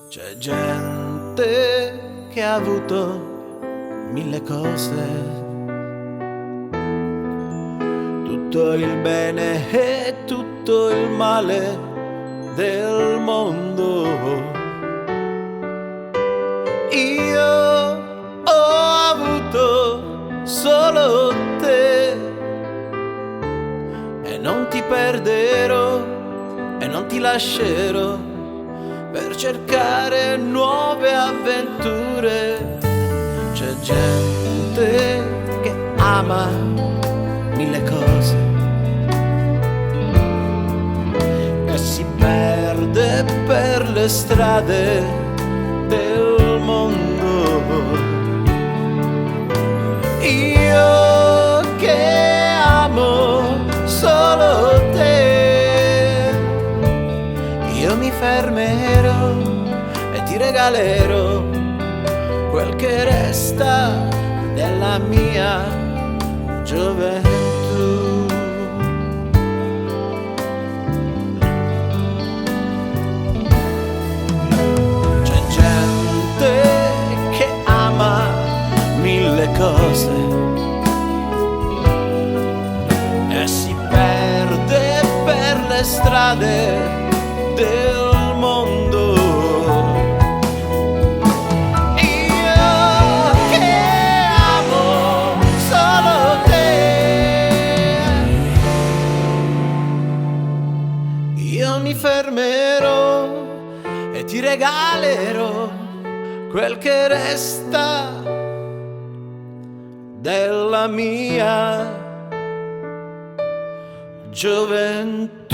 C'è gente che ha avuto mille cose, tutto il bene e tutto il male del mondo. Io ho avuto solo te e non ti perderò e non ti lascerò per cercare nuove avventure. C'è gente che ama mille cose e si perde per le strade del mondo. Io che amo solo te, io mi fermerò e ti regalerò quel che resta della mia gioventù. C'è gente che ama mille cose e si perde per le strade del mondo. Io che amo solo te, io mi fermerò e ti regalerò quel che resta della mia gioventù.